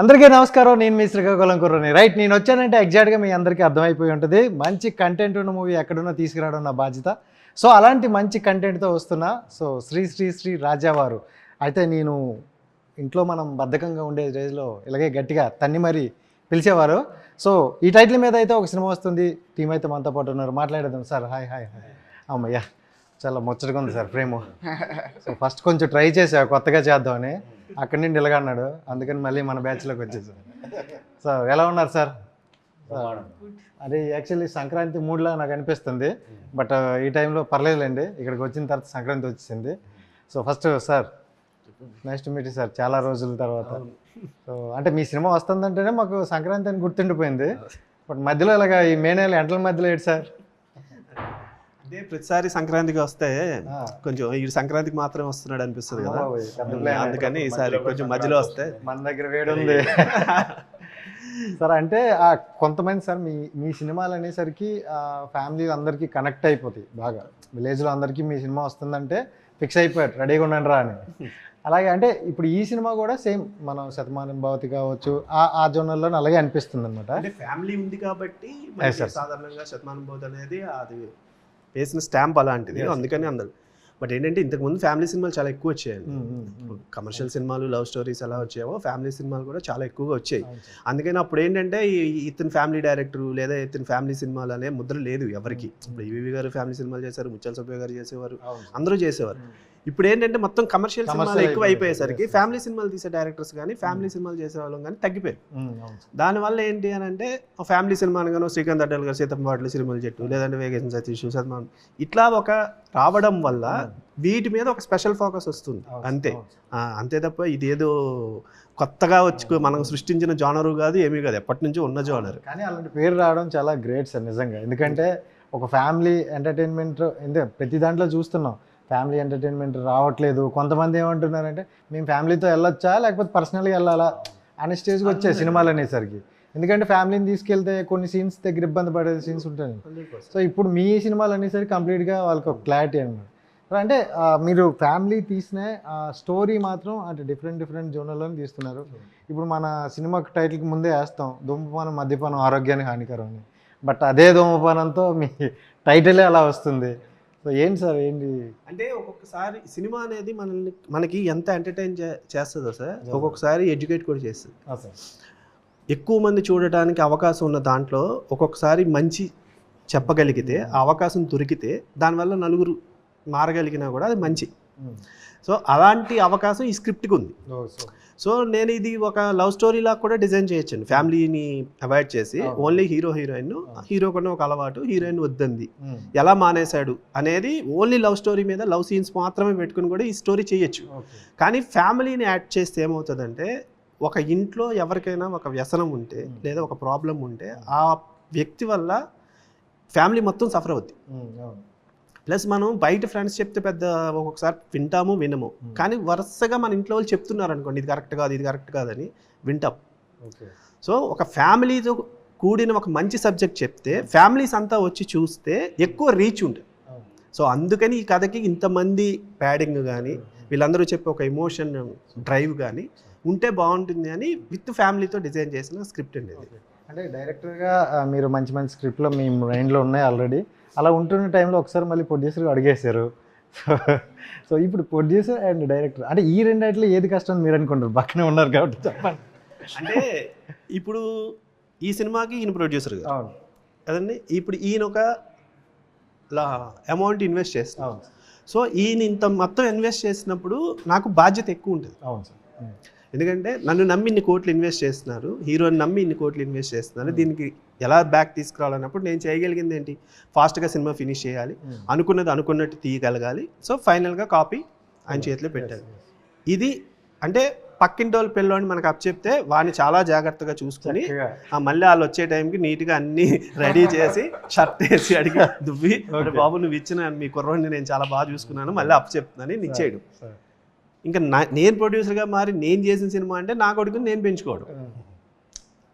అందరికీ నమస్కారం. నేను మీ శ్రీకాకుళం కుర్రని. రైట్, నేను వచ్చానంటే ఎగ్జాక్ట్గా మీ అందరికీ అర్థమైపోయి ఉంటుంది. మంచి కంటెంట్ ఉన్న మూవీ ఎక్కడున్నా తీసుకురావడం నా బాధ్యత. సో అలాంటి మంచి కంటెంట్తో వస్తున్నా. సో శ్రీ రాజావారు అయితే నేను ఇంట్లో మనం బద్ధకంగా ఉండే రేజ్లో ఇలాగే గట్టిగా తన్ని మరీ పిలిచేవారు. సో ఈ టైటిల్ మీద అయితే ఒక సినిమా వస్తుంది. టీం అయితే మనతో పాటు ఉన్నారు. మాట్లాడేద్దాం సార్. Hi hi hi. అమ్మయ్యా, చాలా ముచ్చటగా ఉంది సార్ ఫ్రేము. సో ఫస్ట్ కొంచెం ట్రై చేసా కొత్తగా చేద్దామని, అక్కడి నుండి ఇలాగన్నాడు. అందుకని మళ్ళీ మన బ్యాచ్లోకి వచ్చేసాను. సార్ ఎలా ఉన్నారు సార్? అది యాక్చువల్లీ సంక్రాంతి మూడ్లా నాకు అనిపిస్తుంది. బట్ ఈ టైంలో పర్లేదులేండి, ఇక్కడికి వచ్చిన తర్వాత సంక్రాంతి వచ్చేసింది. So first sir, nice to meet sir, చాలా రోజుల తర్వాత. సో అంటే మీ సినిమా వస్తుందంటేనే మాకు సంక్రాంతి అని గుర్తుండిపోయింది. బట్ మధ్యలో ఇలాగ ఈ మే నెల ఎంటల మధ్యలో ఏంటి సార్? అంటే ప్రతిసారి సంక్రాంతికి వస్తే కొంచెం ఈ సంక్రాంతికి మాత్రమే వస్తున్నాడు అనిపిస్తుంది కదా, అందుకని ఈసారి కొంచెం మధ్యలో వస్తే మన దగ్గర వేడి ఉంది సార్. అంటే కొంతమంది సార్ మీ సినిమాలు అనేసరికి ఫ్యామిలీ అందరికీ కనెక్ట్ అయిపోతాయి బాగా. విలేజ్లో అందరికీ మీ సినిమా వస్తుందంటే ఫిక్స్ అయిపోయారు, రెడీగా ఉండండి రా అని. అలాగే అంటే ఇప్పుడు ఈ సినిమా కూడా సేమ్ మనం శతమానం భవతి కావచ్చు ఆ జోనర్లో అలాగే అనిపిస్తుంది అనమాట. అంటే ఫ్యామిలీ ఉంది కాబట్టి సాధారణంగా శతమానం భవతి అనేది అది వేసిన స్టాంప్ అలాంటిది, అందుకని అందరు. బట్ ఏంటంటే ఇంతకుముందు ఫ్యామిలీ సినిమాలు చాలా ఎక్కువ వచ్చాయండి. కమర్షియల్ సినిమాలు, లవ్ స్టోరీస్ ఎలా వచ్చాయో ఫ్యామిలీ సినిమాలు కూడా చాలా ఎక్కువగా వచ్చాయి. అందుకని అప్పుడు ఏంటంటే ఇతని ఫ్యామిలీ డైరెక్టర్ లేదా ఇతని ఫ్యామిలీ సినిమాలు అనే ముద్ర లేదు ఎవరికి. ఇప్పుడు ఈవీవి గారు ఫ్యామిలీ సినిమాలు చేశారు, ముత్యాల సుబ్బయ్య గారు చేసేవారు, అందరూ చేసేవారు. ఇప్పుడు ఏంటంటే మొత్తం కమర్షియల్ సినిమాలు ఎక్కువ అయిపోయేసరికి ఫ్యామిలీ సినిమాలు తీసే డైరెక్టర్స్ కానీ ఫ్యామిలీ సినిమాలు చేసే వాళ్ళం కానీ తగ్గిపోయారు. దానివల్ల ఏంటి అని అంటే ఫ్యామిలీ సినిమాను కానీ శ్రీకాంత్ అడ్డాల్ గారు సీతమ్మ వాటిలో సినిమాలు చెట్టు, లేదంటే వేగేశం సతీష్, శతమానం ఇట్లా ఒక రావడం వల్ల వీటి మీద ఒక స్పెషల్ ఫోకస్ వస్తుంది అంతే. అంతే తప్ప ఇదేదో కొత్తగా వచ్చి మనం సృష్టించిన జోనరు కాదు, ఏమీ కాదు, ఎప్పటి నుంచో ఉన్న జోనర్. కానీ అలాంటి పేరు రావడం చాలా గ్రేట్ సార్ నిజంగా. ఎందుకంటే ఒక ఫ్యామిలీ ఎంటర్టైన్మెంట్ ప్రతి దాంట్లో చూస్తున్నాం, ఫ్యామిలీ ఎంటర్టైన్మెంట్ రావట్లేదు. కొంతమంది ఏమంటున్నారంటే మేము ఫ్యామిలీతో వెళ్ళొచ్చా లేకపోతే పర్సనల్గా వెళ్ళాలా అనే స్టేజ్కి వచ్చాయి సినిమాలు అనేసరికి. ఎందుకంటే ఫ్యామిలీని తీసుకెళ్తే కొన్ని సీన్స్ దగ్గర ఇబ్బంది పడే సీన్స్ ఉంటాయి. సో ఇప్పుడు మీ సినిమాలు అనేసరికి కంప్లీట్గా వాళ్ళకి ఒక క్లారిటీ అనమాట. అంటే మీరు ఫ్యామిలీ తీసిన స్టోరీ మాత్రం అంటే డిఫరెంట్ జోనర్లో తీస్తున్నారు. ఇప్పుడు మన సినిమా టైటిల్కి ముందే వేస్తాం ధూమపానం మద్యపానం ఆరోగ్యానికి హానికరం అని. బట్ అదే ధూమపానంతో మీ టైటిలే అలా వస్తుంది. సో ఏంటి సార్, ఏంటి అంటే ఒక్కొక్కసారి సినిమా అనేది మనకి ఎంత ఎంటర్టైన్ చేస్తుందో సార్, ఒక్కొక్కసారి ఎడ్యుకేట్ కూడా చేస్తుంది. ఎక్కువ మంది చూడటానికి అవకాశం ఉన్న దాంట్లో ఒక్కొక్కసారి మంచి చెప్పగలిగితే, ఆ అవకాశం దొరికితే దానివల్ల నలుగురు మారగలిగినా కూడా అది మంచి. సో అలాంటి అవకాశం ఈ స్క్రిప్ట్కి ఉంది. సో నేను ఇది ఒక లవ్ స్టోరీలా కూడా డిజైన్ చేయొచ్చండి. ఫ్యామిలీని అవాయిడ్ చేసి ఓన్లీ హీరోయిన్, హీరో కూడా ఒక అలవాటు, హీరోయిన్ వద్దంది, ఎలా మానేశాడు అనేది ఓన్లీ లవ్ స్టోరీ మీద లవ్ సీన్స్ మాత్రమే పెట్టుకుని కూడా ఈ స్టోరీ చేయొచ్చు. కానీ ఫ్యామిలీని యాడ్ చేస్తే ఏమవుతుందంటే ఒక ఇంట్లో ఎవరికైనా ఒక వ్యసనం ఉంటే లేదా ఒక ప్రాబ్లం ఉంటే ఆ వ్యక్తి వల్ల ఫ్యామిలీ మొత్తం సఫర్ అవుద్ది. ప్లస్ మనం బయట ఫ్రెండ్స్ చెప్తే పెద్ద ఒక్కొక్కసారి వింటాము వినము, కానీ వరుసగా మన ఇంట్లో వాళ్ళు చెప్తున్నారు అనుకోండి ఇది కరెక్ట్ కాదు ఇది కరెక్ట్ కాదని వింటాం. సో ఒక ఫ్యామిలీతో కూడిన ఒక మంచి సబ్జెక్ట్ చెప్తే ఫ్యామిలీస్ అంతా వచ్చి చూస్తే ఎక్కువ రీచ్ ఉంటుంది. సో అందుకని ఈ కథకి ఇంతమంది ప్యాడింగ్ కానీ వీళ్ళందరూ చెప్పే ఒక ఎమోషన్ డ్రైవ్ కానీ ఉంటే బాగుంటుంది అని విత్ ఫ్యామిలీతో డిజైన్ చేసిన స్క్రిప్ట్ అండి. అంటే డైరెక్టర్గా మీరు మంచి స్క్రిప్ట్లో మీ మైండ్లో ఉన్నాయి ఆల్రెడీ. అలా ఉంటున్న టైంలో ఒకసారి మళ్ళీ ప్రొడ్యూసర్గా అడిగేశారు. సో ఇప్పుడు ప్రొడ్యూసర్ అండ్ డైరెక్టర్ అంటే ఈ రెండిట్లో ఏది కష్టం మీరు అనుకుంటారు? పక్కనే ఉన్నారు కాబట్టి చెప్పండి. అంటే ఇప్పుడు ఈ సినిమాకి ఈయన ప్రొడ్యూసర్ కదండి. ఇప్పుడు ఈయన ఒక అమౌంట్ ఇన్వెస్ట్ చేస్తాం. సో ఈయన ఇంత మొత్తం ఇన్వెస్ట్ చేసినప్పుడు నాకు బాధ్యత ఎక్కువ ఉంటుంది. అవును సార్. ఎందుకంటే నన్ను నమ్మి ఇన్ని కోట్లు ఇన్వెస్ట్ చేస్తున్నారు, హీరోని నమ్మి ఇన్ని కోట్లు ఇన్వెస్ట్ చేస్తున్నారు, దీనికి ఎలా బ్యాక్ తీసుకురావాలన్నప్పుడు నేను చేయగలిగింది ఏంటి, ఫాస్ట్గా సినిమా ఫినిష్ చేయాలి, అనుకున్నది అనుకున్నట్టు తీయగలగాలి. సో ఫైనల్గా కాపీ ఆయన చేతిలో పెట్టాలి. ఇది అంటే పక్కింటి వాళ్ళు పిల్లోని మనకు అప్ చెప్తే వాడిని చాలా జాగ్రత్తగా చూసుకొని మళ్ళీ వాళ్ళు వచ్చే టైంకి నీట్గా అన్నీ రెడీ చేసి షర్ట్ వేసి అడిగి దువ్వి బాబు నువ్వు ఇచ్చిన మీ కుర్రోడిని నేను చాలా బాగా చూసుకున్నాను మళ్ళీ అప్ చెప్తున్నాను ఇచ్చేయడం. ఇంకా నేను ప్రొడ్యూసర్గా మారి నేను చేసిన సినిమా అంటే నా కొడుకుని నేను పెంచుకోవడం.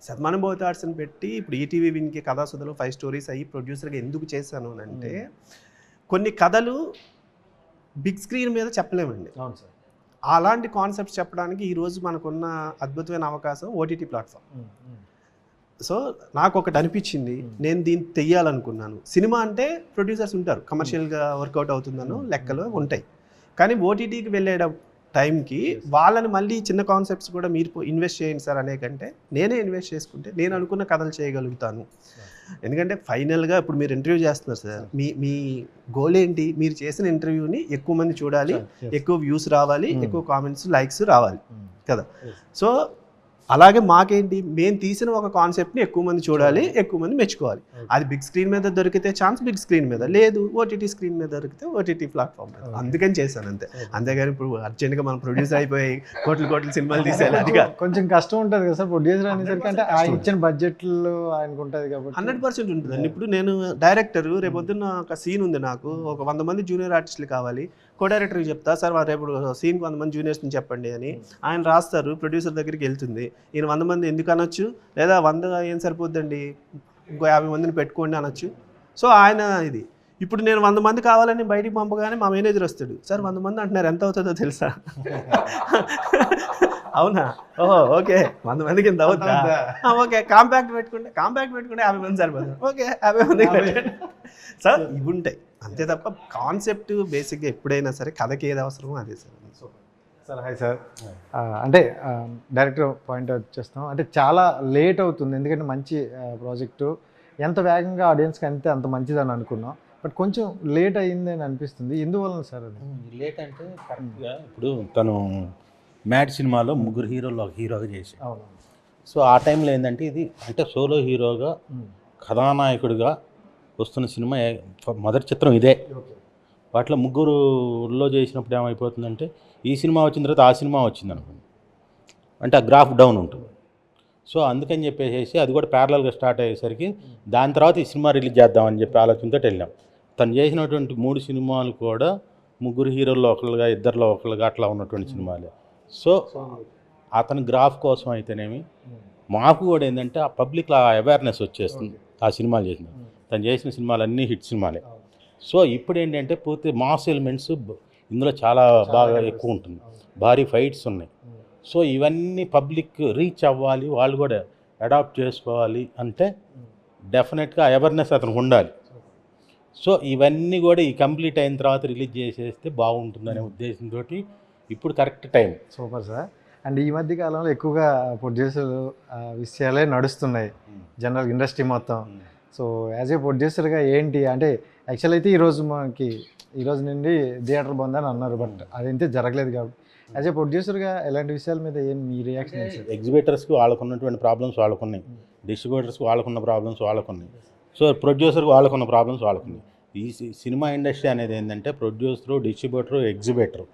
శతమానం భవతి ఆర్ట్స్ని పెట్టి ఇప్పుడు ఈటీవీ విన్కి కథాసుధలో 5 స్టోరీస్ అయ్యి ప్రొడ్యూసర్గా ఎందుకు చేశాను అని అంటే కొన్ని కథలు బిగ్ స్క్రీన్ మీద చెప్పలేమండి. అలాంటి కాన్సెప్ట్స్ చెప్పడానికి ఈరోజు మనకున్న అద్భుతమైన అవకాశం ఓటీటీ ప్లాట్ఫామ్. సో నాకు ఒకటి అనిపించింది, నేను దీన్ని తెయ్యాలనుకున్నాను. సినిమా అంటే ప్రొడ్యూసర్స్ ఉంటారు, కమర్షియల్గా వర్కౌట్ అవుతుందనో లెక్కలు ఉంటాయి. కానీ ఓటీటీకి వెళ్ళే టైంకి వాళ్ళని మళ్ళీ చిన్న కాన్సెప్ట్స్ కూడా మీరు ఇన్వెస్ట్ చేయండి సార్ అనే కంటే నేనే ఇన్వెస్ట్ చేసుకుంటే నేను అనుకున్న కథలు చేయగలుగుతాను. ఎందుకంటే ఫైనల్గా ఇప్పుడు మీరు ఇంటర్వ్యూ చేస్తున్నారు సార్, మీ గోల్ ఏంటి? మీరు చేసిన ఇంటర్వ్యూని ఎక్కువ మంది చూడాలి, ఎక్కువ వ్యూస్ రావాలి, ఎక్కువ కామెంట్స్ లైక్స్ రావాలి కదా. సో అలాగే మాకేంటి, మేము తీసిన ఒక కాన్సెప్ట్ని ఎక్కువ మంది చూడాలి, ఎక్కువ మంది మెచ్చుకోవాలి. అది బిగ్ స్క్రీన్ మీద దొరికితే ఛాన్స్ బిగ్ స్క్రీన్ మీద, లేదు ఓటీటీ స్క్రీన్ మీద దొరికితే ఓటీటీ ప్లాట్ఫామ్ మీద. అందుకని చేశాను అంతే. అంతేగాని ఇప్పుడు అర్జెంట్గా మనం ప్రొడ్యూసర్ అయిపోయి కోట్ల సినిమాలు తీసేయాలి అది కాదు. కొంచెం కష్టం ఉంటుంది కదా సార్ ప్రొడ్యూసర్ అనేసరికి, అంటే ఆయన ఇచ్చిన బడ్జెట్లో ఆయనకు ఉంటుంది కాబట్టి 100% ఉంటుందండి. ఇప్పుడు నేను డైరెక్టర్, రేపు పొద్దున్న ఒక సీన్ ఉంది, నాకు ఒక 100 మంది జూనియర్ ఆర్టిస్టులు కావాలి, కో డైరెక్టర్కి చెప్తా సార్ రేపు సీన్ 100 మంది జూనియర్స్ని చెప్పండి అని, ఆయన రాస్తారు, ప్రొడ్యూసర్ దగ్గరికి వెళ్తుంది, ఈయన 100 మంది ఎందుకు అనొచ్చు, లేదా 100 ఏం సరిపోద్దండి ఇంకో 50 మందిని పెట్టుకోండి అనొచ్చు. సో ఆయన ఇది ఇప్పుడు నేను 100 మంది కావాలని బయటికి పంపగానే మా మేనేజర్ వస్తాడు, సార్ 100 మంది అంటున్నారు ఎంత అవుతుందో తెలుసా? అవునా, ఓహో ఓకే 100 మందికి ఎంత అవుతుందా, ఓకే కాంపాక్ట్ పెట్టుకుంటే 50 మంది సరిపోతుంది, ఓకే 50 మందికి పెట్టండి సార్. ఇవి ఉంటాయి అంతే తప్ప కాన్సెప్ట్ బేసిక్గా ఎప్పుడైనా సరే కథకి ఏది అవసరమో అదే సార్. సార్ హాయ్ సార్, అంటే డైరెక్టర్ పాయింట్ అవుట్ చేస్తాం, అంటే చాలా లేట్ అవుతుంది ఎందుకంటే మంచి ప్రాజెక్టు, ఎంత వేగంగా ఆడియన్స్కి అంతే అంత మంచిదని అనుకున్నాం, బట్ కొంచెం లేట్ అయ్యింది అని అనిపిస్తుంది. ఎందువలన సార్ అది లేట్ అంటే కరెక్ట్గా ఇప్పుడు తను మ్యాడ్ సినిమాలో 3 హీరోలు ఒక హీరోగా చేసి, అవును. సో ఆ టైంలో ఏంటంటే ఇది అంటే సోలో హీరోగా కథానాయకుడిగా వస్తున్న సినిమా మొదటి చిత్రం ఇదే. వాటిలో 3లో చేసినప్పుడు ఏమైపోతుందంటే ఈ సినిమా వచ్చిన తర్వాత ఆ సినిమా వచ్చింది అనుకోండి, అంటే ఆ గ్రాఫ్ డౌన్ ఉంటుంది. సో అందుకని చెప్పేసి అది కూడా ప్యారలల్గా స్టార్ట్ అయ్యేసరికి దాని తర్వాత ఈ సినిమా రిలీజ్ చేద్దామని చెప్పి ఆలోచనతో వెళ్ళాం. తను చేసినటువంటి 3 సినిమాలు కూడా 3 హీరోల్లో ఒకళ్ళుగా, 2లో ఒకళ్ళుగా అట్లా ఉన్నటువంటి సినిమాలే. సో అతని గ్రాఫ్ కోసం అయితేనేమి, మాకు కూడా ఏంటంటే ఆ పబ్లిక్లో ఆ అవేర్నెస్ వచ్చేస్తుంది ఆ సినిమాలు చేసిన. తను చేసిన సినిమాలన్నీ హిట్ సినిమాలే. సో ఇప్పుడు ఏంటంటే పూర్తి మాస్ ఎలిమెంట్స్ ఇందులో చాలా బాగా ఎక్కువ ఉంటుంది, భారీ ఫైట్స్ ఉన్నాయి. సో ఇవన్నీ పబ్లిక్ రీచ్ అవ్వాలి, వాళ్ళు కూడా అడాప్ట్ చేసుకోవాలి అంటే డెఫినెట్గా అవేర్నెస్ అతనికి ఉండాలి. సో ఇవన్నీ కూడా ఈ కంప్లీట్ అయిన తర్వాత రిలీజ్ చేసేస్తే బాగుంటుందనే ఉద్దేశంతో ఇప్పుడు correct time. Super sir. And ఈ మధ్య కాలంలో ఎక్కువగా ప్రొడ్యూసర్ విషయాలే నడుస్తున్నాయి జనరల్ ఇండస్ట్రీ మొత్తం. సో యాజ్ ఏ ప్రొడ్యూసర్గా ఏంటి అంటే, యాక్చువల్ అయితే ఈరోజు నుండి థియేటర్ బంద్ అని అన్నారు, బట్ అదైతే జరగలేదు. కాబట్టి యాజ్ ఏ ప్రొడ్యూసర్గా ఎలాంటి విషయాల మీద ఏం మీ రియాక్షన్? ఎగ్జిబిటర్స్కి వాళ్ళకున్నటువంటి ప్రాబ్లమ్స్ వాళ్ళకున్నాయి, డిస్ట్రిబ్యూటర్స్కి వాళ్ళకున్న ప్రాబ్లమ్స్ వాళ్ళకున్నాయి, సో ప్రొడ్యూసర్కి వాళ్ళకున్న ప్రాబ్లమ్స్ వాళ్ళకున్నాయి. ఈ సినిమా ఇండస్ట్రీ అనేది ఏంటంటే ప్రొడ్యూసరు, డిస్ట్రిబ్యూటరు, ఎగ్జిబిటరు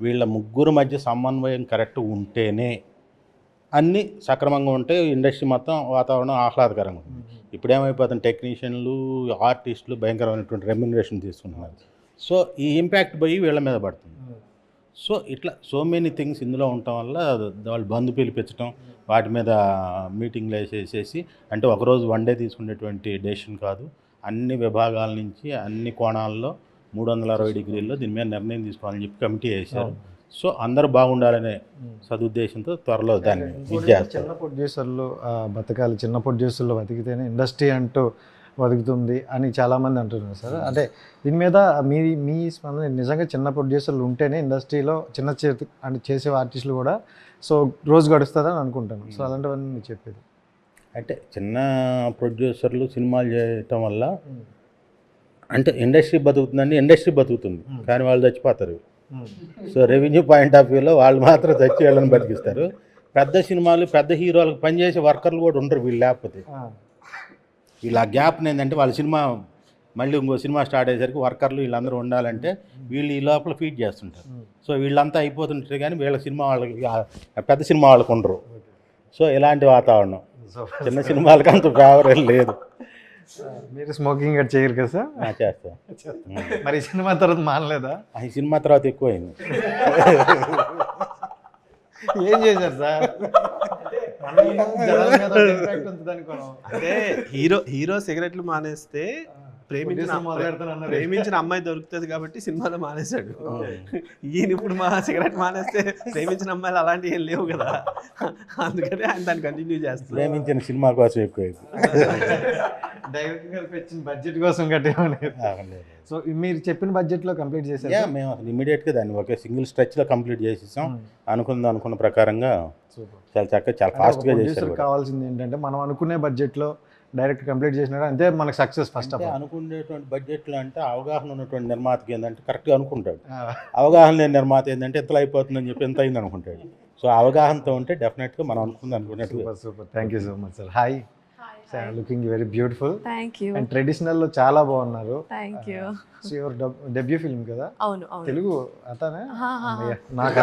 వీళ్ళ 3 మధ్య సమన్వయం కరెక్ట్ ఉంటేనే అన్నీ సక్రమంగా ఉంటే ఇండస్ట్రీ మొత్తం వాతావరణం ఆహ్లాదకరంగా ఉంటుంది. ఇప్పుడు ఏమైపోతుంది, టెక్నీషియన్లు, ఆర్టిస్టులు భయంకరమైనటువంటి రెమ్యునరేషన్ తీసుకుంటున్నారు. సో ఈ ఇంపాక్ట్ పోయి వీళ్ళ మీద పడుతుంది. సో ఇట్లా సో మెనీ థింగ్స్ ఇందులో ఉండటం వల్ల వాళ్ళు బంద్ పిలిపించడం, వాటి మీద మీటింగ్లు వేసేసేసి, అంటే ఒకరోజు 1 డే తీసుకునేటువంటి డెసిషన్ కాదు, అన్ని విభాగాల నుంచి అన్ని కోణాల్లో 360 డిగ్రీల్లో దీని మీద నిర్ణయం తీసుకోవాలని చెప్పి కమిటీ వేశారు. సో అందరూ బాగుండాలనే సదుద్దేశంతో త్వరలో దాన్ని చిన్న ప్రొడ్యూసర్లు బతకాలి, చిన్న ప్రొడ్యూసర్లు బతికితేనే ఇండస్ట్రీ అంటూ బతుకుతుంది అని చాలామంది అంటున్నారు సార్. అంటే దీని మీద మీ స్పందన, నిజంగా చిన్న ప్రొడ్యూసర్లు ఉంటేనే ఇండస్ట్రీలో చిన్న అంటే చేసే ఆర్టిస్టులు కూడా సో రోజు గడుస్తుందని అనుకుంటాను. సో అలాంటివన్నీ మీరు చెప్పేది అంటే చిన్న ప్రొడ్యూసర్లు సినిమాలు చేయటం వల్ల అంటే ఇండస్ట్రీ బతుకుతుందండి, ఇండస్ట్రీ బతుకుతుంది కానీ వాళ్ళు చచ్చిపోతారు. సో రెవెన్యూ పాయింట్ ఆఫ్ వ్యూలో వాళ్ళు మాత్రం చచ్చి వాళ్ళని బతికిస్తారు. పెద్ద సినిమాలు, పెద్ద హీరోలకు పనిచేసే వర్కర్లు కూడా ఉండరు వీళ్ళు లేకపోతే. వీళ్ళ గ్యాప్ని ఏంటంటే వాళ్ళ సినిమా మళ్ళీ ఇంకో సినిమా స్టార్ట్ అయ్యేసరికి వర్కర్లు వీళ్ళందరూ ఉండాలంటే వీళ్ళు ఈ లోపల ఫీడ్ చేస్తుంటారు. సో వీళ్ళంతా అయిపోతుంటారు కానీ వీళ్ళ సినిమా వాళ్ళకి, పెద్ద సినిమా వాళ్ళకు ఉండరు. సో ఇలాంటి వాతావరణం చిన్న సినిమాలకి అంత ఫేవర్ లేదు. మీరు స్మోకింగ్ గట్ చేయరు కదా సార్? చేస్తా. మరి సినిమా తర్వాత మానలేదా? ఈ సినిమా తర్వాత ఎక్కువైంది. ఏం చేశారు సార్? అంటే హీరో సిగరెట్లు మానేస్తే ప్రేమించిన అమ్మాయి దొరుకుతుంది కాబట్టి సినిమాలో మానేశాడు. ఈయన ఇప్పుడు మా సిగరెట్ మానేస్తే ప్రేమించిన అమ్మాయిలు అలాంటివి ఏం లేవు కదా, అందుకని ఆయన దాన్ని కంటిన్యూ చేస్తారు. ప్రేమించిన సినిమా కోసం ఎక్కువ డైరెక్ట్ గా పెట్టిన బడ్జెట్ కోసం కట్టేమని. సో మీరు చెప్పిన బడ్జెట్ లో కంప్లీట్ చేశారు? మేము అసలు ఇమీడియట్ గా దాన్ని ఒకే సింగిల్ స్ట్రెచ్ లో కంప్లీట్ చేసేసాం. అనుకున్న ప్రకారంగా చాలా చక్కగా చాలా ఫాస్ట్ గా చేశారు. కావాల్సింది ఏంటంటే మనం అనుకునే బడ్జెట్ లో డైరెక్ట్ కంప్లీట్ చేసినారు అంతే మనకు సక్సెస్. ఫస్ట్ ఆఫ్ ఆల్ అనుకునేటువంటి బడ్జెట్లో అంటే అవగాహన ఉన్నటువంటి నిర్మాతకి ఏంటంటే కరెక్ట్గా అనుకుంటాడు, అవగాహన లేని నిర్మాత ఏంటంటే ఎంతలో అయిపోతుందని చెప్పి ఎంత అయింది అనుకుంటాడు. సో అవగాహనతో ఉంటే డెఫినెట్గా మనం అనుకున్నట్టు. Super, thank you so much sir. Hi, looking very beautiful. Thank you. And traditional లో చాలా బాగున్నారు. Thank you. So your debut film కదా? అవును అవును. తెలుగు అతనే? నాకు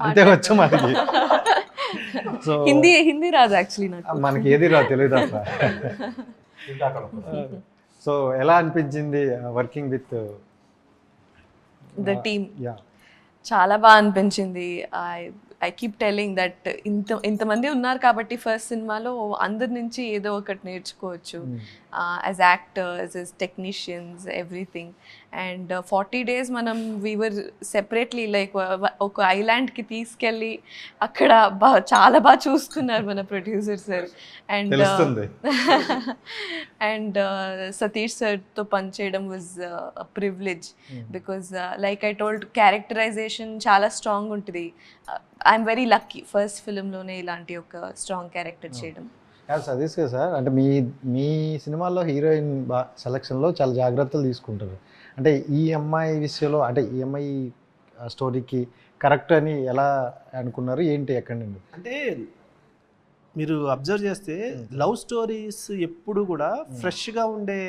అంతే వచ్చు మనకి. సో హిందీ రాదు యాక్చువల్లీ నాకు. మనకి ఏది రాదు, తెలుగు తప్ప. సో ఎలా అనిపించింది working with the team? Yeah, చాలా బాగా అనిపించింది. ఐ కీప్ టెల్లింగ్ దట్ ఇంతమంది ఉన్నారు కాబట్టి ఫస్ట్ సినిమాలో అందరి నుంచి ఏదో ఒకటి నేర్చుకోవచ్చు, as actors, as technicians, everything. And 40 days మనం వీవర్ సెపరేట్లీ లైక్ ఒక ఐలాండ్కి తీసుకెళ్ళి అక్కడ చాలా బాగా చూసుకున్నారు మన ప్రొడ్యూసర్ సార్. అండ్ సతీష్ సార్తో పనిచేయడం was privilege because like I told characterization చాలా స్ట్రాంగ్ ఉంటుంది. ఐఎమ్ వెరీ లక్కీ ఫస్ట్ ఫిలింలోనే ఇలాంటి ఒక స్ట్రాంగ్ క్యారెక్టర్ చేయడం. సతీష్ కదా సార్, అంటే మీ సినిమాల్లో హీరోయిన్ సెలక్షన్లో చాలా జాగ్రత్తలు తీసుకుంటారు. అంటే ఈ అమ్మాయి విషయంలో, అంటే ఈ అమ్మాయి స్టోరీకి కరెక్ట్ అని ఎలా అనుకున్నారు, ఏంటి, ఎక్కడి నుండి? అంటే మీరు అబ్జర్వ్ చేస్తే లవ్ స్టోరీస్ ఎప్పుడు కూడా ఫ్రెష్గా ఉండే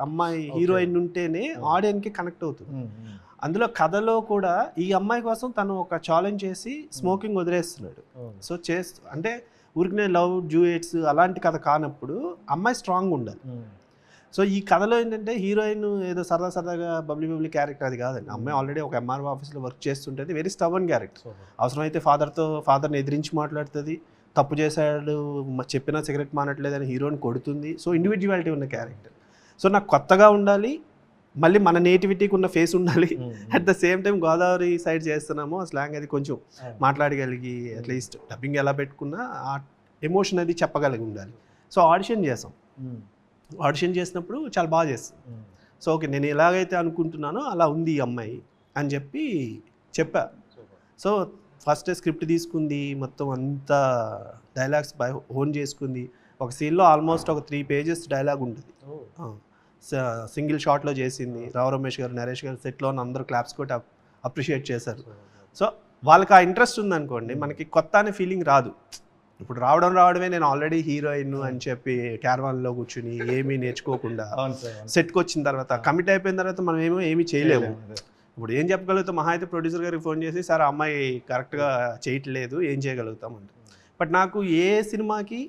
అమ్మాయి హీరోయిన్ ఉంటేనే ఆడియన్కి కనెక్ట్ అవుతుంది. అందులో కథలో కూడా ఈ అమ్మాయి కోసం తను ఒక ఛాలెంజ్ చేసి స్మోకింగ్ వదిలేస్తున్నాడు. సో అంటే ఊరికనే లవ్ డ్యూయెట్స్ అలాంటి కథ కానప్పుడు అమ్మాయి స్ట్రాంగ్ ఉండాలి. సో ఈ కథలో ఏంటంటే హీరోయిన్ ఏదో సరదాగా బబ్లీ క్యారెక్టర్ అది కాదండి. అమ్మాయి ఆల్రెడీ ఒక ఎంఆర్ఓ ఆఫీస్లో వర్క్ చేస్తుంటుంది. Very stubborn character. అవసరమైతే ఫాదర్ని ఎదిరించి మాట్లాడుతుంది, తప్పు చేశాడు చెప్పినా సిగరెట్ మానట్లేదని హీరోని కొడుతుంది. సో ఇండివిజువాలిటీ ఉన్న క్యారెక్టర్. సో నాకు కొత్తగా ఉండాలి, మళ్ళీ మన నేటివిటీకి ఉన్న ఫేస్ ఉండాలి. At the same time Godavari side చేస్తున్నాము, ఆ స్లాంగ్ అది కొంచెం మాట్లాడగలిగి అట్లీస్ట్ డబ్బింగ్ ఎలా పెట్టుకున్నా ఆ ఎమోషన్ అది చెప్పగలిగి ఉండాలి. సో ఆడిషన్ చేసాం. ఆడిషన్ చేసినప్పుడు చాలా బాగా చేస్తాం. సో ఓకే, నేను ఎలాగైతే అనుకుంటున్నానో అలా ఉంది ఈ అమ్మాయి అని చెప్పా. సో ఫస్ట్ స్క్రిప్ట్ తీసుకుంది, మొత్తం అంతా డైలాగ్స్ ఓన్ చేసుకుంది. ఒక సీన్లో ఆల్మోస్ట్ ఒక 3 pages డైలాగ్ ఉంటుంది. సింగిల్ షాట్లో చేసింది. రావు రమేష్ గారు, నరేష్ గారు సెట్లో అందరూ క్లాప్స్ కొట్టి అప్రిషియేట్ చేశారు. సో వాళ్ళకి ఆ ఇంట్రెస్ట్ ఉందనుకోండి, మనకి కొత్త అనే ఫీలింగ్ రాదు. ఇప్పుడు రావడమే నేను ఆల్రెడీ హీరోయిన్ అని చెప్పి క్యారవాన్లో కూర్చుని ఏమీ నేర్చుకోకుండా సెట్కి వచ్చిన తర్వాత కమిట్ అయిపోయిన తర్వాత మనం ఏమీ చేయలేము. ఇప్పుడు ఏం చెప్పగలుగుతాం? మహా అయితే ప్రొడ్యూసర్ గారికి ఫోన్ చేసి సార్ అమ్మాయి కరెక్ట్గా చేయట్లేదు, ఏం చేయగలుగుతాం అంటే. బట్ నాకు ఏ సినిమాకి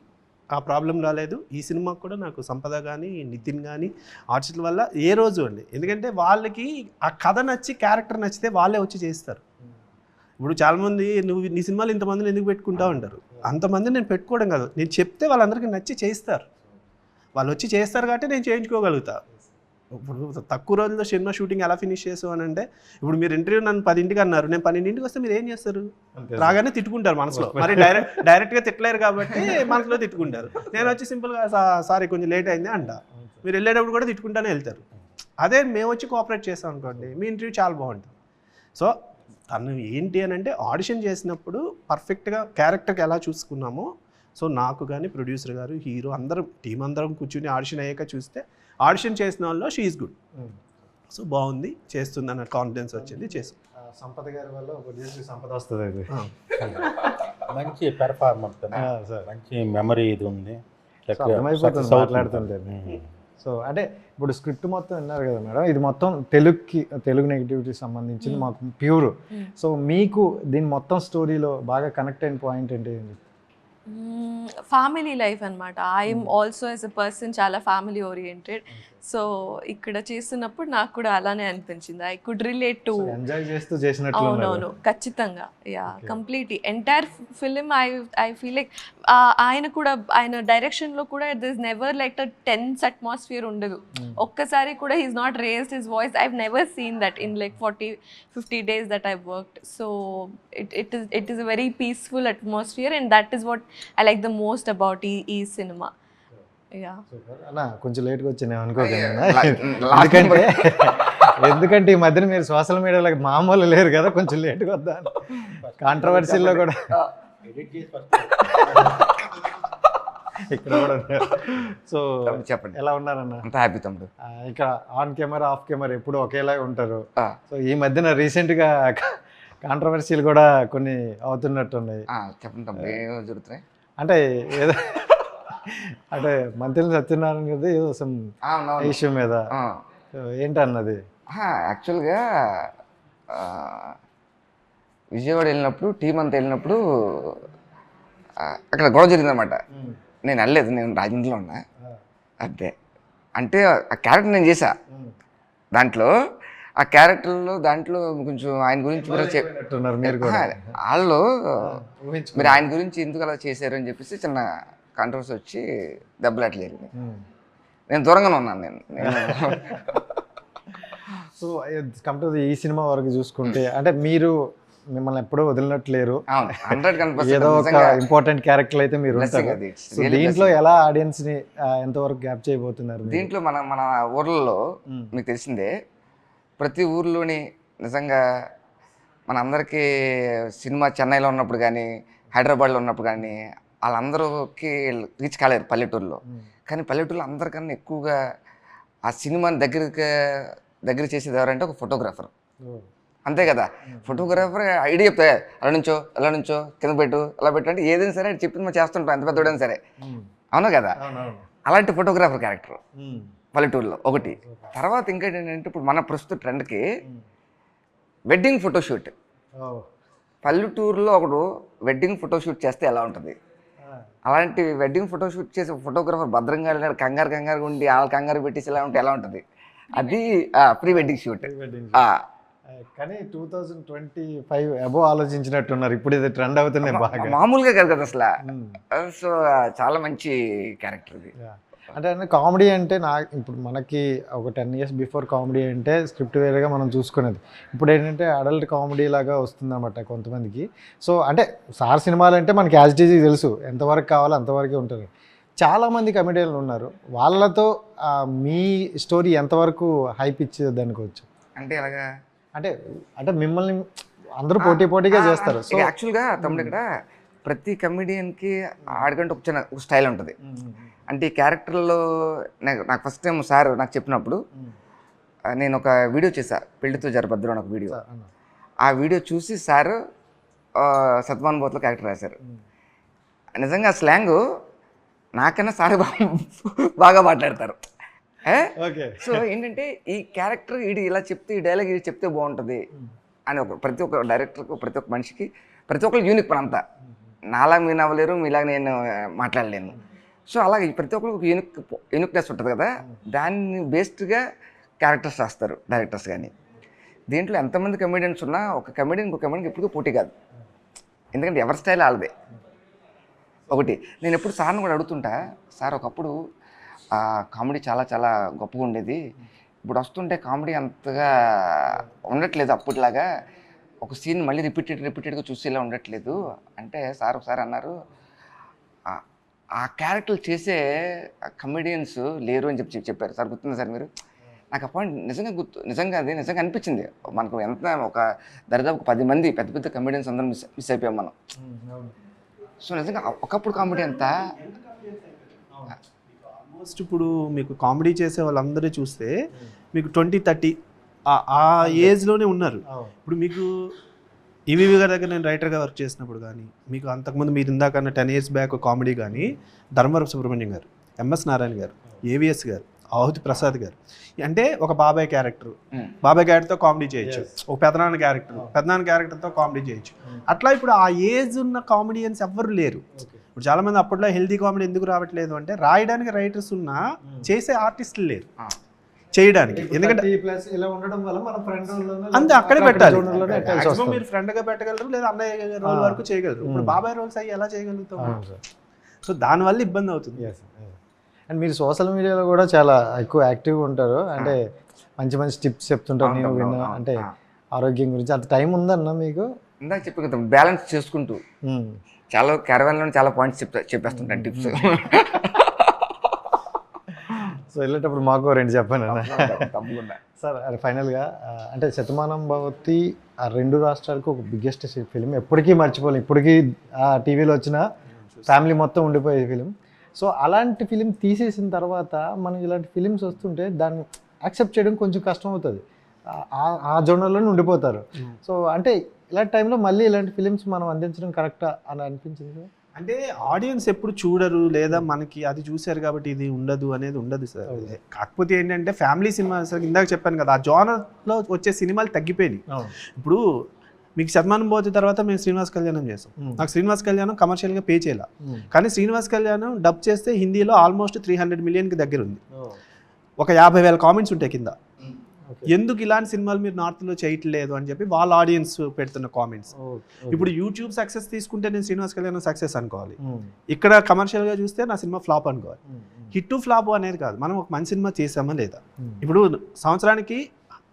ఆ ప్రాబ్లం రాలేదు. ఈ సినిమాకి కూడా నాకు సంపద కానీ నితిన్ కానీ ఆర్టిస్టుల వల్ల ఏ రోజు అండి. ఎందుకంటే వాళ్ళకి ఆ కథ నచ్చి క్యారెక్టర్ నచ్చితే వాళ్ళే వచ్చి చేస్తారు. ఇప్పుడు చాలామంది నువ్వు నీ సినిమాలు ఇంతమందిని ఎందుకు పెట్టుకుంటా ఉంటారు. అంతమంది నేను పెట్టుకోవడం కాదు, నేను చెప్తే వాళ్ళందరికీ నచ్చి చేస్తారు. వాళ్ళు వచ్చి చేస్తారు కాబట్టి నేను చేయించుకోగలుగుతా. ఇప్పుడు తక్కువ రోజుల్లో సినిమా షూటింగ్ ఎలా ఫినిష్ చేసావు అని అంటే, ఇప్పుడు మీరు ఇంటర్వ్యూ నన్ను 10ంటికి అన్నారు, నేను 12ంటికి వస్తే మీరు ఏం చేస్తారు? రాగానే తిట్టుకుంటారు మనసులో. మరి డైరెక్ట్గా తిట్టలేరు కాబట్టి మనసులో తిట్టుకుంటారు. నేను వచ్చి సింపుల్గా సారీ కొంచెం లేట్ అయింది అంట. మీరు వెళ్ళేటప్పుడు కూడా తిట్టుకుంటానే వెళ్తారు. అదే మేము వచ్చి కోఆపరేట్ చేస్తాం అనుకోండి, మీ ఇంటర్వ్యూ చాలా బాగుంటుంది. సో తను ఏంటి అని అంటే ఆడిషన్ చేసినప్పుడు పర్ఫెక్ట్గా క్యారెక్టర్కి ఎలా చూసుకున్నామో, సో నాకు కానీ ప్రొడ్యూసర్ గారు, హీరో అందరం టీం అందరం కూర్చుని ఆడిషన్ అయ్యాక చూస్తే ఆడిషన్ చేసిన వాళ్ళు షీ ఈజ్ గుడ్, సో బాగుంది చేస్తుంది అన్న కాన్ఫిడెన్స్ వచ్చింది. చేసి సంపద గారి వల్ల సంపద వస్తుంది. అది మంచి పెర్ఫార్మెన్స్, మంచి మెమరీ ఇది ఉంది, మాట్లాడుతుంటే. సో అంటే ఇప్పుడు స్క్రిప్ట్ మొత్తం విన్నారు కదా మేడం, ఇది మొత్తం తెలుగు నెగిటివిటీ సంబంధించింది మాకు ప్యూర్. సో మీకు దీని మొత్తం స్టోరీలో బాగా కనెక్ట్ అయిన పాయింట్ ఏంటి? ఫ్యామిలీ లైఫ్ అనమాట. I am also as a person చాలా ఫ్యామిలీ ఓరియంటెడ్. సో ఇక్కడ చేస్తున్నప్పుడు నాకు కూడా అలానే అనిపించింది. I could relate to. Enjoy చేస్తూ చేసినట్లు అవునవును, ఖచ్చితంగా. Yeah, completely entire film I feel like ఆయన కూడా ఆయన డైరెక్షన్లో కూడా this never like a tense atmosphere ఉండదు. ఒక్కసారి కూడా he's not raised his voice. I never seen that in like 40-50 days that I've worked. So it is a very peaceful atmosphere, and that is what I like the most about ఈ cinema. Yeah, అన్న కొంచెం లేట్గా వచ్చాను అనుకోకండి. ఎందుకంటే ఈ మధ్యన మీరు సోషల్ మీడియాలో మామూలు లేరు కదా, కొంచెం లేట్గా వద్దా కాంట్రవర్సీల్లో కూడా ఇక్కడ కూడా ఉన్నారు. సో చెప్పండి, ఎలా ఉన్నారన్న? అంత హ్యాపీ తమ్ముడు. ఇక్కడ ఆన్ కెమెరా ఆఫ్ కెమెరా ఎప్పుడు ఒకేలాగా ఉంటారు. సో ఈ మధ్యన రీసెంట్గా కాంట్రవర్సీలు కూడా కొన్ని అవుతున్నట్టున్నాయి. చెప్పండి తమ్ముడు, ఏమో జరుగుతున్నాయి అంటే ఏదో అంటే మంత్రి సత్యనారాయణ గారిది ఏదో సమ్ ఇష్యూ మీద ఏంటన్నది. యాక్చువల్గా విజయవాడ వెళ్ళినప్పుడు టీం అంతా వెళ్ళినప్పుడు అక్కడ గొడవ జరిగిందనమాట. నేను వెళ్ళలేదు, నేను రాజమండ్రిలో ఉన్నా. అంతే. అంటే ఆ క్యారెక్టర్ నేను చేశా. దాంట్లో ఆ క్యారెక్టర్లో దాంట్లో కొంచెం ఆయన గురించి వాళ్ళు మీరు ఆయన గురించి ఎందుకు అలా చేశారు అని చెప్పేసి చిన్న కాంట్రవర్సీ వచ్చి దెబ్బలాట్లేదు. నేను దూరంగానే ఉన్నాను. నేను సో కమ్ టు ఈ సినిమా వరకు చూసుకుంటే అంటే మీరు మిమ్మల్ని ఎప్పుడూ వదిలినట్లేరు. ఏదో ఒక ఇంపార్టెంట్ క్యారెక్టర్ అయితే మీరు ఉంటారు. దీంట్లో ఎలా ఆడియన్స్ ని ఎంతవరకు గ్యాప్ చేయబోతున్నారు? దీంట్లో మన ఊర్లలో మీకు తెలిసిందే, ప్రతి ఊర్లోని నిజంగా మన అందరికీ సినిమా చెన్నైలో ఉన్నప్పుడు కానీ హైదరాబాద్లో ఉన్నప్పుడు కానీ వాళ్ళందరికి రీచ్ కాలేరు పల్లెటూరులో. కానీ పల్లెటూరులో అందరికన్నా ఎక్కువగా ఆ సినిమాని దగ్గర చేసేది ఎవరంటే ఒక ఫోటోగ్రాఫర్. అంతే కదా, ఫోటోగ్రాఫర్ ఐడియా చెప్తా, అలా నుంచో కింద పెట్టు, అలా పెట్టు అంటే ఏదైనా సరే చెప్పింది మనం చేస్తుంటాం, ఎంత పెద్దోడైనా సరే. అవును కదా, అలాంటి ఫోటోగ్రాఫర్ క్యారెక్టర్ పల్లెటూరులో ఒకటి. తర్వాత ఇంకోటి ఏంటంటే ఇప్పుడు మన ప్రస్తుత ట్రెండ్కి వెడ్డింగ్ ఫోటోషూట్. పల్లెటూరులో ఒకడు వెడ్డింగ్ ఫోటోషూట్ చేస్తే ఎలా ఉంటుంది, అలాంటి వెడ్డింగ్ ఫోటోషూట్ చేసే ఫోటోగ్రాఫర్ భద్రంగా వెళ్ళాడు, కంగారు ఉండి వాళ్ళ కంగారు పెట్టేసి ఎలా ఉంటుంది, అది ప్రీ వెడ్డింగ్ షూట్. కానీ 2025 అబోవ్ ఆలోచించినట్టున్నారు. ఇప్పుడు ఇది ట్రెండ్ అవుతున్నాయి బాగా, మామూలుగా కాదు కదా అసలు. సో చాలా మంచి క్యారెక్టర్ ఇది. అంటే కామెడీ అంటే ఇప్పుడు మనకి ఒక 10 years బిఫోర్ కామెడీ అంటే స్క్రిప్ట్ వేరేగా మనం చూసుకునేది. ఇప్పుడు ఏంటంటే అడల్ట్ కామెడీ లాగా వస్తుందన్నమాట కొంతమందికి. సో అంటే సార్ సినిమాలు అంటే మనకి యాజ్ ఇట్ ఈజ్ తెలుసు, ఎంతవరకు కావాలో అంతవరకే ఉంటుంది. చాలామంది కమెడియన్లు ఉన్నారు, వాళ్ళతో మీ స్టోరీ ఎంతవరకు హైప్ ఇచ్చేది అనుకోవచ్చు? అంటే ఎలాగా అంటే మిమ్మల్ని అందరూ పోటీగా చేస్తారు. సో యాక్చువల్గా తమ్ముడు ఇక్కడ ప్రతి కమెడియన్కి ఆడికంటే ఒక చిన్న స్టైల్ ఉంటుంది. అంటే ఈ క్యారెక్టర్లో నాకు ఫస్ట్ టైం సార్ నాకు చెప్పినప్పుడు నేను ఒక వీడియో చేశా, పెళ్లితో జరభద్రం అని ఒక వీడియో. ఆ వీడియో చూసి సార్ సత్వాన్ బోత్లో క్యారెక్టర్ రాశారు. నిజంగా స్లాంగ్ నాకన్నా సార్ బాగా మాట్లాడతారు. సో ఏంటంటే ఈ క్యారెక్టర్ ఇది ఇలా చెప్తే, ఈ డైలాగ్ ఇది చెప్తే బాగుంటుంది అని ప్రతి ఒక్క డైరెక్టర్కి, ప్రతి ఒక్క మనిషికి, ప్రతి ఒక్కరు యూనిక్ పని అంతా. నాలా మీరు నవ్వలేరు, మీలాగా నేను మాట్లాడలేను. సో అలాగే ప్రతి ఒక్కరికి ఒక యూనిక్నెస్ ఉంటుంది కదా, దాన్ని బేస్డ్గా క్యారెక్టర్స్ రాస్తారు డైరెక్టర్స్. కానీ దీంట్లో ఎంతమంది కమెడియన్స్ ఉన్నా ఒక కమెడియన్ ఎప్పటికీ పోటీ కాదు, ఎందుకంటే ఎవరి స్టైల్ వాళ్ళదే. ఒకటి నేను ఎప్పుడు సార్ని కూడా అడుగుతుంటా, సార్ ఒకప్పుడు కామెడీ చాలా చాలా గొప్పగా ఉండేది, ఇప్పుడు వస్తుంటే కామెడీ అంతగా ఉండట్లేదు అప్పట్లాగా, ఒక సీన్ మళ్ళీ రిపీటెడ్గా చూసేలా ఉండట్లేదు అంటే సార్ ఒకసారి అన్నారు, ఆ క్యారెక్టర్ చేసే కమెడియన్స్ లేరు అని చెప్పారు. సార్ గుర్తుందా సార్ మీరు? నాకు ఆ పాయింట్ నిజంగా అనిపించింది. మనకు ఎంత ఒక దరిదాపు 10 మంది పెద్ద పెద్ద కమెడియన్స్ అందరం మిస్ అయిపోయాం మనం. సో నిజంగా ఒకప్పుడు కామెడీ అంతా ఆల్మోస్ట్ ఇప్పుడు మీకు కామెడీ చేసే వాళ్ళందరూ చూస్తే మీకు 20-30 ఆ ఏజ్లోనే ఉన్నారు. ఇప్పుడు మీకు ఈవీవి గారి దగ్గర నేను రైటర్గా వర్క్ చేసినప్పుడు కానీ, మీకు అంతకుముందు మీరు ఇందాకన్నా 10 years బ్యాక్ కామెడీ కానీ ధర్మవరపు సుబ్రహ్మణ్యం గారు, ఎంఎస్ నారాయణ గారు, ఏవిఎస్ గారు, ఆహుతి ప్రసాద్ గారు, అంటే ఒక బాబాయ్ క్యారెక్టర్తో కామెడీ చేయొచ్చు, ఒక పెదనాన్న క్యారెక్టర్తో కామెడీ చేయొచ్చు. అట్లా ఇప్పుడు ఆ ఏజ్ ఉన్న కామెడియన్స్ ఎవ్వరు లేరు. ఇప్పుడు చాలా మంది అప్పట్లో హెల్తీ కామెడీ ఎందుకు రావట్లేదు అంటే రాయడానికి రైటర్స్ ఉన్నా చేసే ఆర్టిస్టులు లేరు చేయడానికి. ఎందుకంటే ప్లస్ ఇలా ఉండడం వల్ల మన ఫ్రెండ్ అంతే అక్కడే పెట్టాలి. మాక్సిమం మీరు ఫ్రెండ్గా పెట్టగలరు లేదా అన్నయ్య రోల్ వరకు చేయగలరు. ఇప్పుడు బాబాయ్ రోల్స్ అయ్యి ఎలా చేయగలుగుతాం? సో దానివల్ల ఇబ్బంది అవుతుంది. అండ్ మీరు సోషల్ మీడియాలో కూడా చాలా ఎక్కువ యాక్టివ్గా ఉంటారు, అంటే మంచి మంచి టిప్స్ చెప్తుంటారు. నేను విన్నా అంటే ఆరోగ్యం గురించి. అంత టైం ఉందన్న మీకు? ఇందాక చెప్పి బ్యాలెన్స్ చేసుకుంటూ చాలా క్యారవాన్లో చాలా పాయింట్స్ చెప్పేస్తుంటాను టిప్స్. సో వెళ్ళేటప్పుడు మాకు 2 చెప్పాను అన్న. తప్పకుండా సార్ అది ఫైనల్గా అంటే శతమానం భవతి ఆ 2 రాష్ట్రాలకు ఒక బిగ్గెస్ట్ ఫిలిం, ఎప్పటికీ మర్చిపోలేం. ఇప్పటికీ టీవీలో వచ్చిన ఫ్యామిలీ మొత్తం ఉండిపోయే ఫిలిం. సో అలాంటి ఫిలిం తీసేసిన తర్వాత మనం ఇలాంటి ఫిలిమ్స్ వస్తుంటే దాన్ని యాక్సెప్ట్ చేయడం కొంచెం కష్టం అవుతుంది. ఆ జోనర్లోనే ఉండిపోతారు. సో అంటే ఇలాంటి టైంలో మళ్ళీ ఇలాంటి ఫిలిమ్స్ మనం అందించడం కరెక్టా అని అనిపించింది. అంటే ఆడియన్స్ ఎప్పుడు చూడరు లేదా మనకి అది చూశారు కాబట్టి ఇది ఉండదు అనేది ఉండదు సార్. కాకపోతే ఏంటంటే ఫ్యామిలీ సినిమా సార్ ఇందాక చెప్పాను కదా, ఆ జోనర్లో వచ్చే సినిమాలు తగ్గిపోయినాయి. ఇప్పుడు మీకు శతమానం భవతి తర్వాత మేము శ్రీనివాస్ కళ్యాణం చేస్తాం. నాకు శ్రీనివాస్ కళ్యాణం కమర్షియల్గా పే చేయాల, కానీ శ్రీనివాస్ కళ్యాణం డబ్ చేస్తే హిందీలో ఆల్మోస్ట్ 300 మిలియన్కి దగ్గర ఉంది. ఒక 50,000 కామెంట్స్ ఉంటాయి కింద, ఎందుకు ఇలాంటి సినిమాలు మీరు నార్త్లో చేయట్లేదు అని చెప్పి వాళ్ళ ఆడియన్స్ పెడుతున్న కామెంట్స్. ఇప్పుడు యూట్యూబ్ సక్సెస్ తీసుకుంటే నేను శ్రీనివాస్ కళ్యాణ్ సక్సెస్ అనుకోవాలి, ఇక్కడ కమర్షియల్గా చూస్తే నా సినిమా ఫ్లాప్ అనుకోవాలి. హిట్ ఫ్లాప్ అనేది కాదు, మనం ఒక మంచి సినిమా చేసామా లేదా. ఇప్పుడు సంవత్సరానికి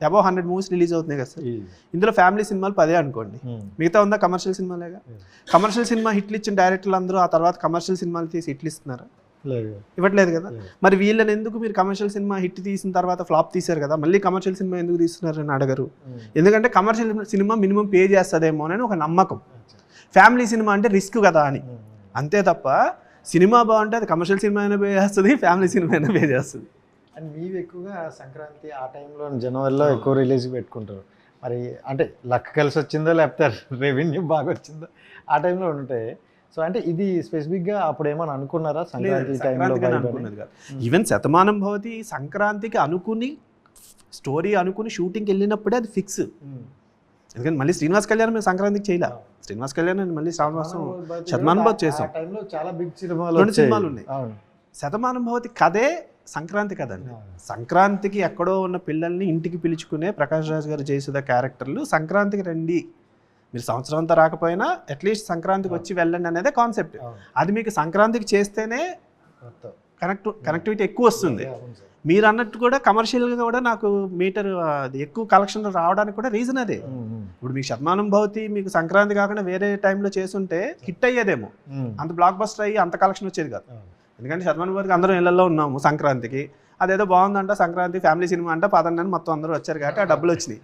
అబౌవ్ 100 మూవీస్ రిలీజ్ అవుతున్నాయి కదా సార్, ఇందులో ఫ్యామిలీ సినిమాలు 10 అనుకోండి, మిగతా ఉందా కమర్షియల్ సినిమాలేగా. కమర్షియల్ సినిమా హిట్లు ఇచ్చిన డైరెక్టర్లు అందరూ ఆ తర్వాత కమర్షియల్ సినిమాలు తీసి హిట్లు ఇస్తున్నారా? ఇవ్వట్లేదు కదా. మరి వీళ్ళని ఎందుకు మీరు కమర్షియల్ సినిమా హిట్ తీసిన తర్వాత ఫ్లాప్ తీశారు కదా, మళ్ళీ కమర్షియల్ సినిమా ఎందుకు తీస్తున్నారు అని అడగరు. ఎందుకంటే కమర్షియల్ సినిమా మినిమం పే చేస్తుందేమో అని ఒక నమ్మకం. ఫ్యామిలీ సినిమా అంటే రిస్క్ కదా అని, అంతే తప్ప సినిమా బాగుంటే అది కమర్షియల్ సినిమా అయినా పే చేస్తుంది, ఫ్యామిలీ సినిమా అయినా పే చేస్తుంది. అండ్ మీవి ఎక్కువగా సంక్రాంతి ఆ టైంలో జనవరిలో ఎక్కువ రిలీజ్ పెట్టుకుంటారు. మరి అంటే లక్ కలిసి వచ్చిందో లేకపోతే రెవెన్యూ బాగా వచ్చిందో ఆ టైంలో ఉంటాయి. సో అంటే ఇది స్పెసిఫిక్గా అప్పుడు ఏమని అనుకున్నారా సంక్రాంతి టైంలో? అనుకున్నది కాదు. ఈవెన్ శతమానం భవతి సంక్రాంతికి అనుకుని స్టోరీ అనుకుని షూటింగ్కి వెళ్ళినప్పుడే అది ఫిక్స్. ఎందుకంటే మళ్ళీ శ్రీనివాస్ కళ్యాణ్ మేము సంక్రాంతికి చేయలే, శ్రీనివాస్ కళ్యాణ్ మళ్ళీ శ్రావణమాసం శతమానం భవతి చేసాం. చాలా బిగ్ సినిమాలు 2 సినిమాలు ఉన్నాయి. శతమానం భవతి కథే సంక్రాంతి కదండి. సంక్రాంతికి ఎక్కడో ఉన్న పిల్లల్ని ఇంటికి పిలుచుకునే ప్రకాష్ రాజ్ గారు చేసిన క్యారెక్టర్లు సంక్రాంతికి రండి, మీరు సంవత్సరం అంతా రాకపోయినా అట్లీస్ట్ సంక్రాంతికి వచ్చి వెళ్ళండి అనేదే కాన్సెప్ట్. అది మీకు సంక్రాంతికి చేస్తేనే కనెక్టివిటీ ఎక్కువ వస్తుంది. మీరు అన్నట్టు కూడా కమర్షియల్గా కూడా నాకు మీటర్ అది ఎక్కువ కలెక్షన్ రావడానికి కూడా రీజన్ అదే. ఇప్పుడు మీకు శతమానం భవతి మీకు సంక్రాంతి కాకుండా వేరే టైంలో చేస్తుంటే హిట్ అయ్యేదేమో, అంత బ్లాక్ బస్టర్ అయ్యి అంత కలెక్షన్ వచ్చేది కాదు. ఎందుకంటే శతమానం భవతికి అందరం ఇళ్లలో ఉన్నాము సంక్రాంతికి, అదేదో బాగుందంట సంక్రాంతి ఫ్యామిలీ సినిమా అంటే 10 మొత్తం అందరూ వచ్చారు కాబట్టి ఆ డబ్బులు వచ్చినాయి.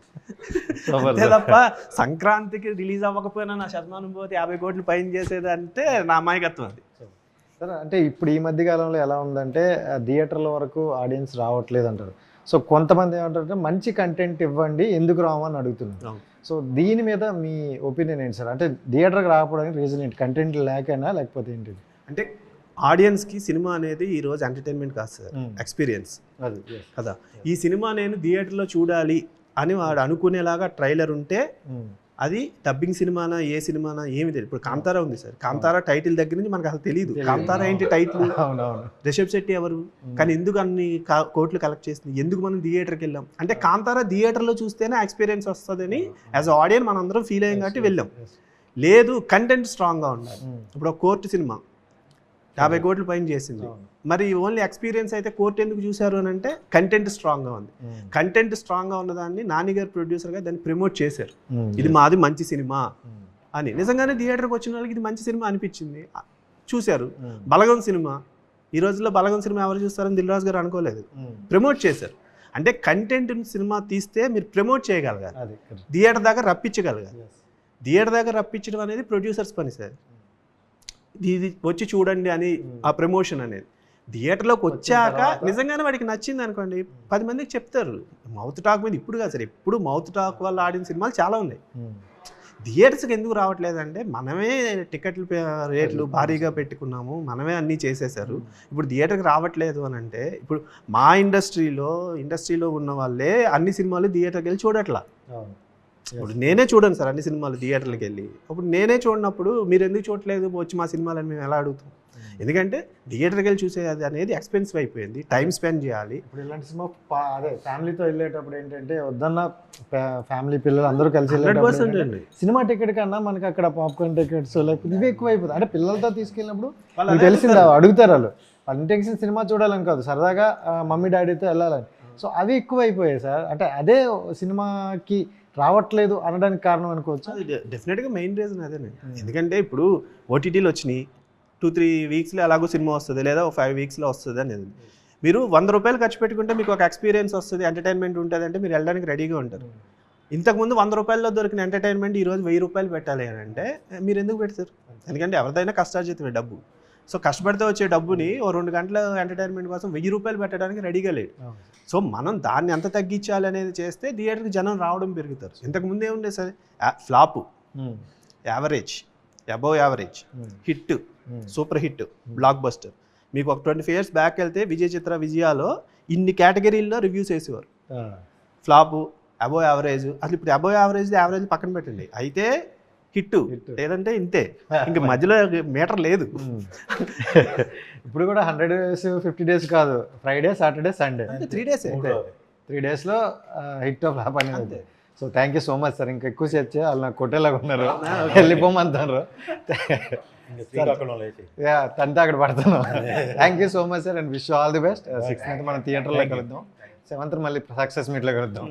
అంతే తప్ప సంక్రాంతికి రిలీజ్ అవ్వకపోయినా నా శతమానం భవతి 50 కోట్లు పైన చేసేది అంటే నా అమాయకత్వం అది. సరే అంటే ఇప్పుడు ఈ మధ్య కాలంలో ఎలా ఉందంటే థియేటర్ల వరకు ఆడియన్స్ రావట్లేదు అంటారు. సో కొంతమంది ఏమంటారంటే మంచి కంటెంట్ ఇవ్వండి ఎందుకు రావని అడుగుతున్నారు. సో దీని మీద మీ ఒపీనియన్ ఏంటి సార్? అంటే థియేటర్కి రాకపోవడానికి రీజన్ ఏంటి? కంటెంట్ లేకైనా లేకపోతే ఏంటి? అంటే ఆడియన్స్కి సినిమా అనేది ఈరోజు ఎంటర్టైన్మెంట్ కాదు సార్, ఎక్స్పీరియన్స్ కదా. ఈ సినిమా నేను థియేటర్లో చూడాలి అని వాడు అనుకునేలాగా ట్రైలర్ ఉంటే అది డబ్బింగ్ సినిమానా ఏ సినిమానా ఏమి తెలియదు. ఇప్పుడు కాంతారా ఉంది సార్, కాంతారా టైటిల్ దగ్గర నుంచి మనకు అసలు తెలియదు కాంతారా ఏంటి టైటిల్, రిషబ్ శెట్టి ఎవరు, కానీ ఎందుకు అన్ని కోట్లు కలెక్ట్ చేసింది, ఎందుకు మనం థియేటర్కి వెళ్ళాం అంటే కాంతారా థియేటర్లో చూస్తేనే ఎక్స్పీరియన్స్ వస్తుందని యాజ్ అ ఆడియన్స్ మనం అందరం ఫీల్ అయ్యాం కాబట్టి వెళ్ళాం. లేదు కంటెంట్ స్ట్రాంగ్గా ఉండాలి. ఇప్పుడు ఒక కోర్టు సినిమా 50 కోట్ల పైన చేసింది, మరి ఓన్లీ ఎక్స్పీరియన్స్ అయితే కోర్టు ఎందుకు చూశారు అని అంటే కంటెంట్ స్ట్రాంగ్గా ఉంది. కంటెంట్ స్ట్రాంగ్గా ఉన్నదాన్ని నానిగారు ప్రొడ్యూసర్గా దాన్ని ప్రమోట్ చేశారు, ఇది మాది మంచి సినిమా అని. నిజంగానే థియేటర్కి వచ్చిన వాళ్ళకి ఇది మంచి సినిమా అనిపించింది, చూశారు. బలగం సినిమా ఈ రోజుల్లో బలగం సినిమా ఎవరు చూస్తారని దిల్ రాజు గారు అనుకోలేదు, ప్రమోట్ చేశారు. అంటే కంటెంట్ సినిమా తీస్తే మీరు ప్రమోట్ చేయగలగాలి, థియేటర్ దాకా రప్పించగలగాలి. థియేటర్ దాకా రప్పించడం అనేది ప్రొడ్యూసర్స్ పని సార్. ఇది వచ్చి చూడండి అని ఆ ప్రమోషన్ అనేది థియేటర్లోకి వచ్చాక నిజంగానే వాడికి నచ్చింది అనుకోండి 10 మందికి చెప్తారు. మౌత్ టాక్ మీద ఇప్పుడు కాదు సార్, ఎప్పుడు మౌత్ టాక్ వల్ల ఆడిన సినిమాలు చాలా ఉన్నాయి. థియేటర్స్కి ఎందుకు రావట్లేదంటే మనమే టికెట్లు రేట్లు భారీగా పెట్టుకున్నాము, మనమే అన్నీ చేసేసారు. ఇప్పుడు థియేటర్కి రావట్లేదు అని అంటే ఇప్పుడు మా ఇండస్ట్రీలో ఉన్న వాళ్ళే అన్ని సినిమాలు థియేటర్కి వెళ్ళి చూడట్లా. ఇప్పుడు నేనే చూడను సార్ అన్ని సినిమాలు థియేటర్లకు వెళ్ళి, అప్పుడు నేనే చూడనప్పుడు మీరు ఎందుకు చూడలేదు వచ్చి మా సినిమాలని మేము ఎలా అడుగుతాం? ఎందుకంటే థియేటర్కి వెళ్ళి చూసేది అనేది ఎక్స్పెన్సివ్ అయిపోయింది, టైం స్పెండ్ చేయాలి. ఇప్పుడు ఇలాంటి సినిమా అదే ఫ్యామిలీతో వెళ్ళేటప్పుడు ఏంటంటే వద్దన్న ఫ్యామిలీ పిల్లలు అందరూ కలిసి వెళ్ళేటప్పుడు అండి. సినిమా టికెట్ కన్నా మనకి అక్కడ పాప్కార్న్ టికెట్స్ లేకపోతే ఇవి ఎక్కువ అయిపోతుంది. అంటే పిల్లలతో తీసుకెళ్ళినప్పుడు వాళ్ళు మీకు తెలిసిందా అడుగుతారు వాళ్ళు ఇంటెన్షన్ సినిమా చూడాలని కాదు, సరదాగా మమ్మీ డాడీతో వెళ్ళాలని. సో అవి ఎక్కువ అయిపోయాయి సార్. అంటే అదే సినిమాకి రావట్లేదు అనడానికి కారణం అనుకోవచ్చు. అది డెఫినెట్గా మెయిన్ రీజన్ అదేనండి. ఎందుకంటే ఇప్పుడు ఓటీటీలు వచ్చినాయి, 2-3 వీక్స్లో ఎలాగో సినిమా వస్తుంది, లేదా 5 వీక్స్లో వస్తుంది అనేది. మీరు 100 రూపాయలు ఖర్చు పెట్టుకుంటే మీకు ఒక ఎక్స్పీరియన్స్ వస్తుంది, ఎంటర్టైన్మెంట్ ఉంటుంది అంటే మీరు వెళ్ళడానికి రెడీగా ఉంటారు. ఇంతకుముందు 100 రూపాయల్లో దొరికిన ఎంటర్టైన్మెంట్ ఈరోజు 1000 రూపాయలు పెట్టాలి అని అంటే మీరు ఎందుకు పెడతారు? ఎందుకంటే ఎవరిదైనా కష్టార్జితమే డబ్బు. సో కష్టపడితే వచ్చే డబ్బుని ఓ 2 గంటల ఎంటర్టైన్మెంట్ కోసం 1000 రూపాయలు పెట్టడానికి రెడీగా లేడు. సో మనం దాన్ని ఎంత తగ్గించాలి అనేది చేస్తే థియేటర్కి జనం రావడం పెరుగుతారు. ఇంతకుముందు ఏముండే సరే flop, average, above average, hit, super hit, block buster. మీకు ఒక 25 years బ్యాక్ వెళ్తే విజయ చిత్ర విజయాలో ఇన్ని కేటగిరీల్లో రివ్యూస్ వేసేవారు. ఫ్లాపు, అబవ్ యావరేజ్, అసలు ఇప్పుడు అబవ్ యావరేజ్ పక్కన పెట్టండి, అయితే హిట్ లేదంటే ఇంతే, ఇంక మధ్యలో మీటర్ లేదు. ఇప్పుడు కూడా 100 days 50 days కాదు, ఫ్రైడే సాటర్డే సండే 3 days 3 daysలో హిట్ ఆఫ్ హ్యాప్ అనేది. So thank you so much sir. ఇంకా ఎక్కువ చేర్చే వాళ్ళు నాకు కొట్టేలాగా ఉన్నారు, వెళ్ళిపోమంటారు. యా తంతే అక్కడ పడుతున్నాం. Thank you so much sir and wish all the best. 6th మనం థియేటర్లో కలుద్దాం, 7th మళ్ళీ సక్సెస్ మీట్లో కలుద్దాం.